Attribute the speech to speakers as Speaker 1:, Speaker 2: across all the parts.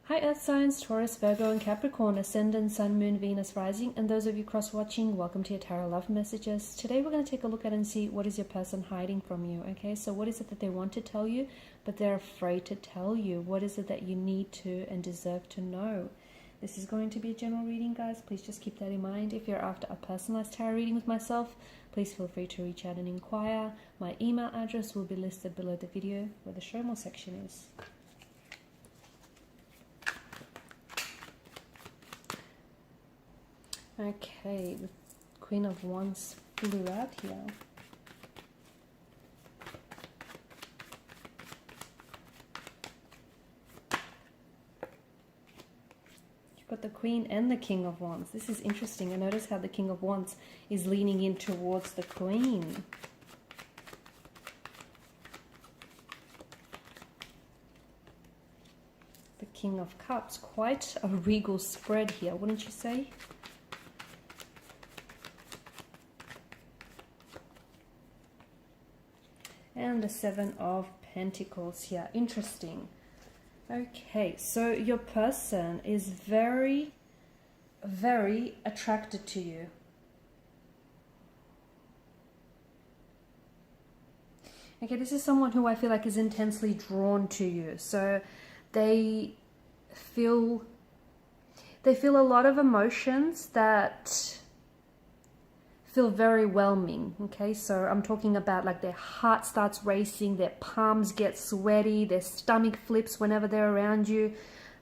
Speaker 1: Hi Earth Signs, Taurus, Virgo and Capricorn, Ascendant, Sun, Moon, Venus, Rising, and those of you cross-watching, welcome to your Tarot Love Messages. Today we're going to take a look at and see what is your person hiding from you, okay? So what is it that they want to tell you, but they're afraid to tell you? What is it that you need to and deserve to know? This is going to be a general reading, guys. Please just keep that in mind. If you're after a personalized tarot reading with myself, please feel free to reach out and inquire. My email address will be listed below the video where the show more section is. Okay, the Queen of Wands flew out here. You've got the Queen and the King of Wands. This is interesting. I notice how the King of Wands is leaning in towards the Queen. The King of Cups, quite a regal spread here, wouldn't you say? And the Seven of Pentacles here. Interesting. Okay, so your person is very, very attracted to you. Okay, this is someone who I feel like is intensely drawn to you. So they feel a lot of emotions that feel very whelming. Okay, so I'm talking about like their heart starts racing, their palms get sweaty, their stomach flips whenever they're around you.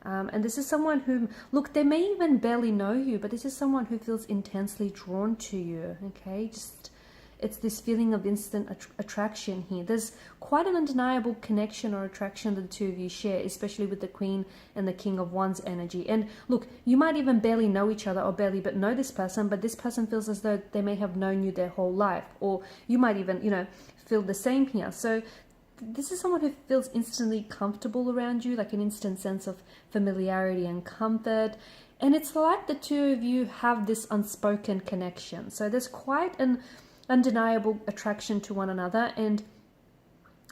Speaker 1: And this is someone who, look, they may even barely know you, but this is someone who feels intensely drawn to you. Okay, just it's this feeling of instant attraction here. There's quite an undeniable connection or attraction that the two of you share, especially with the Queen and the King of Wands energy. And look, you might even barely know each other or barely but know this person, but this person feels as though they may have known you their whole life. Or you might even, feel the same here. So this is someone who feels instantly comfortable around you, like an instant sense of familiarity and comfort. And it's like the two of you have this unspoken connection. So there's quite an undeniable attraction to one another, and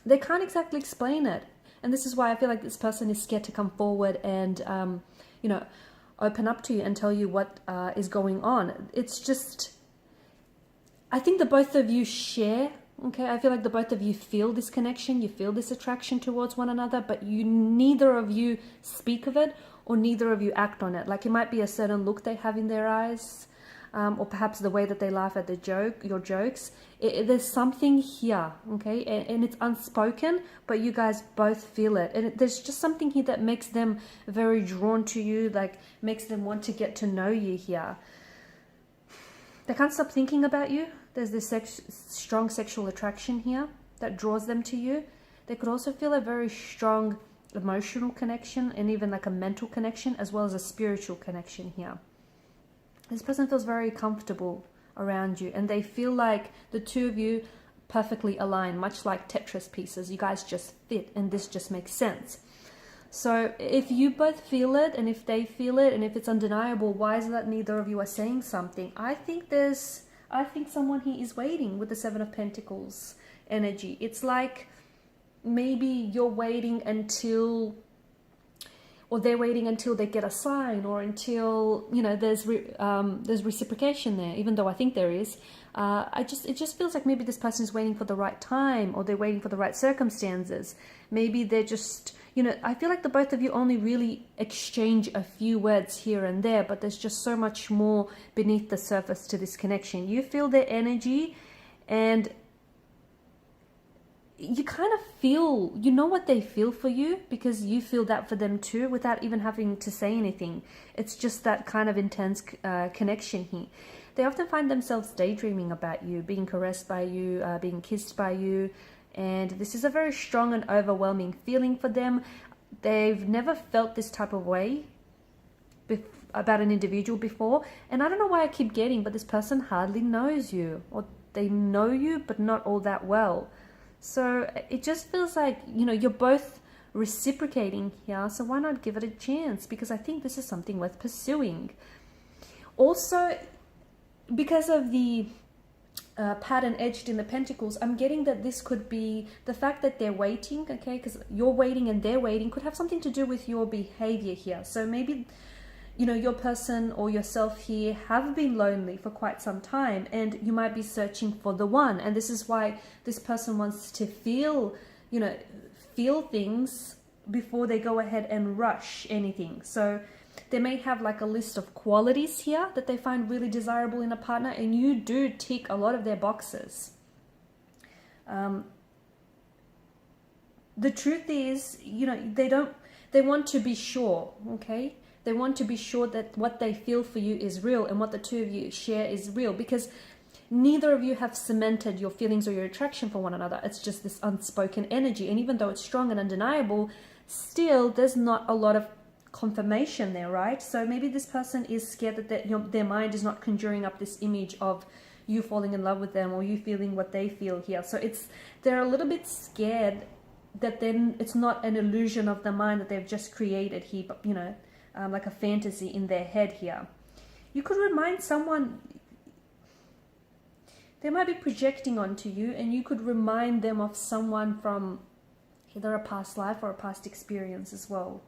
Speaker 1: they can't exactly explain it. And this is why I feel like this person is scared to come forward and open up to you and tell you what is going on. It's just, I think the both of you share, okay, I feel like the both of you feel this connection, you feel this attraction towards one another, but neither of you speak of it or neither of you act on it. Like it might be a certain look they have in their eyes, or perhaps the way that they laugh at your jokes. There's something here, okay? And it's unspoken, but you guys both feel it. And there's just something here that makes them very drawn to you, like makes them want to get to know you here. They can't stop thinking about you. There's this strong sexual attraction here that draws them to you. They could also feel a very strong emotional connection and even like a mental connection as well as a spiritual connection here. This person feels very comfortable around you and they feel like the two of you perfectly align, much like Tetris pieces. You guys just fit and this just makes sense. So if you both feel it and if they feel it and if it's undeniable, why is it that neither of you are saying something? I think someone here is waiting with the Seven of Pentacles energy. It's like maybe you're waiting until, or they're waiting until they get a sign, or until there's reciprocation there. Even though I think there is, it just feels like maybe this person is waiting for the right time, or they're waiting for the right circumstances. Maybe they're just I feel like the both of you only really exchange a few words here and there, but there's just so much more beneath the surface to this connection. You feel their energy, and you kind of feel, what they feel for you because you feel that for them too without even having to say anything. It's just that kind of intense connection here. They often find themselves daydreaming about you, being caressed by you, being kissed by you. And this is a very strong and overwhelming feeling for them. They've never felt this type of way about an individual before. And I don't know why I keep getting, but this person hardly knows you, or they know you, but not all that well. So it just feels like, you're both reciprocating here. So why not give it a chance? Because I think this is something worth pursuing. Also, because of the pattern edged in the pentacles, I'm getting that this could be the fact that they're waiting, okay, because you're waiting and they're waiting, could have something to do with your behavior here. So maybe, you know, your person or yourself here have been lonely for quite some time, and you might be searching for the one. And this is why this person wants to feel, you know, feel things before they go ahead and rush anything. So they may have like a list of qualities here that they find really desirable in a partner, and you do tick a lot of their boxes. The truth is, you know, they want to be sure, okay? They want to be sure that what they feel for you is real and what the two of you share is real, because neither of you have cemented your feelings or your attraction for one another. It's just this unspoken energy. And even though it's strong and undeniable, still there's not a lot of confirmation there, right? So maybe this person is scared that their mind is not conjuring up this image of you falling in love with them or you feeling what they feel here. So they're a little bit scared that then it's not an illusion of the mind that they've just created here, but, you know, like a fantasy in their head here. You could remind someone, they might be projecting onto you, and you could remind them of someone from either a past life or a past experience as well.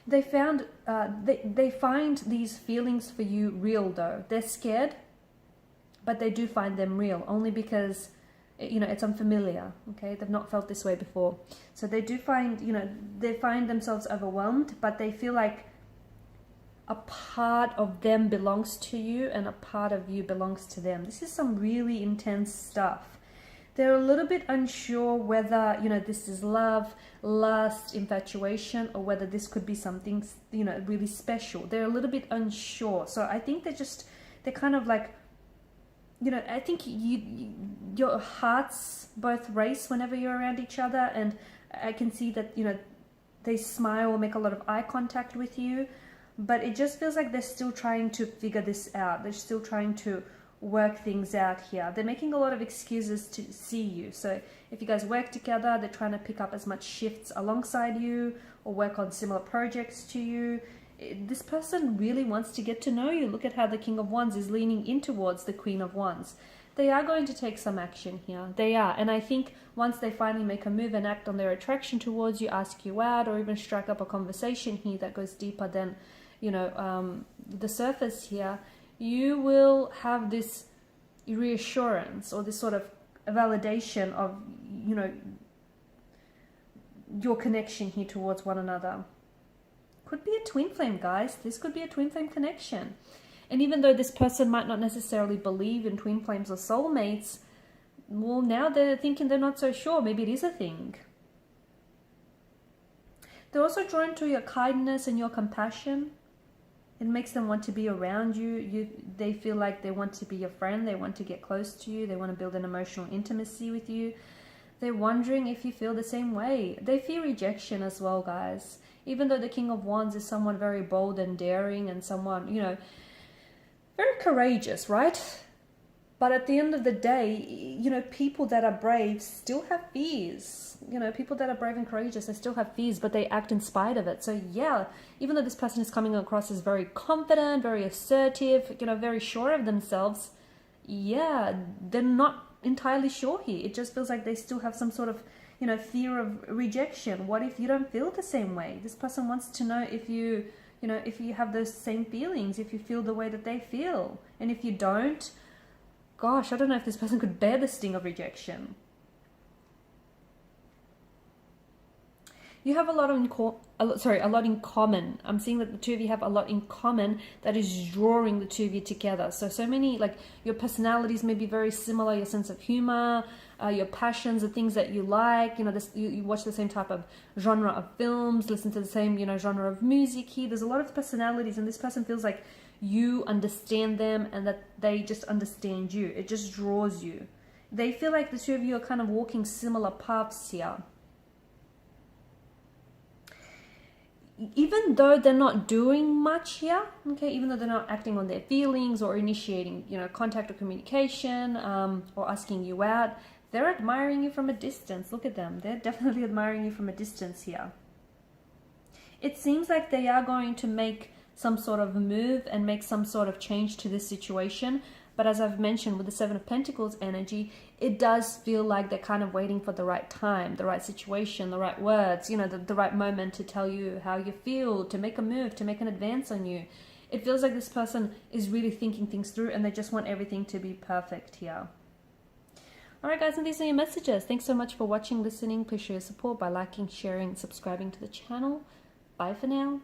Speaker 1: They find these feelings for you real though. They're scared, but they do find them real, only because, you know, it's unfamiliar, okay? They've not felt this way before. So they do find, you know, they find themselves overwhelmed, but they feel like a part of them belongs to you and a part of you belongs to them. This is some really intense stuff. They're a little bit unsure whether, you know, this is love, lust, infatuation, or whether this could be something, you know, really special. They're a little bit unsure. So I think they're kind of like, you know, I think your hearts both race whenever you're around each other. And I can see that, you know, they smile or make a lot of eye contact with you. But it just feels like they're still trying to figure this out. They're still trying to work things out here. They're making a lot of excuses to see you. So if you guys work together, they're trying to pick up as much shifts alongside you or work on similar projects to you. This person really wants to get to know you. Look at how the King of Wands is leaning in towards the Queen of Wands. They are going to take some action here. They are. And I think once they finally make a move and act on their attraction towards you, ask you out, or even strike up a conversation here that goes deeper than, you know, the surface here, you will have this reassurance or this sort of validation of, you know, your connection here towards one another. Could be a twin flame, guys. This could be a twin flame connection. And even though this person might not necessarily believe in twin flames or soulmates, well, now they're thinking they're not so sure. Maybe it is a thing. They're also drawn to your kindness and your compassion. It makes them want to be around you. They feel like they want to be your friend. They want to get close to you. They want to build an emotional intimacy with you. They're wondering if you feel the same way. They fear rejection as well, guys. Even though the King of Wands is someone very bold and daring and someone, you know, very courageous, right? But at the end of the day, you know, people that are brave still have fears. You know, people that are brave and courageous, they still have fears, but they act in spite of it. So yeah, even though this person is coming across as very confident, very assertive, you know, very sure of themselves, yeah, they're not entirely sure here. It just feels like they still have some sort of, you know, fear of rejection. What if you don't feel the same way? This person wants to know if you know, if you have those same feelings, if you feel the way that they feel. And if you don't, gosh, I don't know if this person could bear the sting of rejection. You have a lot in common. I'm seeing that the two of you have a lot in common that is drawing the two of you together. So many, like, your personalities may be very similar, your sense of humor, your passions, the things that you like, you know, you watch the same type of genre of films, listen to the same, you know, genre of music here. There's a lot of personalities, and this person feels like you understand them and that they just understand you. It just draws you. They feel like the two of you are kind of walking similar paths here. Even though they're not doing much here, okay, even though they're not acting on their feelings or initiating, you know, contact or communication, or asking you out, they're admiring you from a distance. Look at them. They're definitely admiring you from a distance here. It seems like they are going to make some sort of move and make some sort of change to this situation. But as I've mentioned with the Seven of Pentacles energy, it does feel like they're kind of waiting for the right time, the right situation, the right words, you know, the right moment to tell you how you feel, to make a move, to make an advance on you. It feels like this person is really thinking things through and they just want everything to be perfect here. Alright guys, and these are your messages. Thanks so much for watching, listening. Please show your support by liking, sharing, and subscribing to the channel. Bye for now.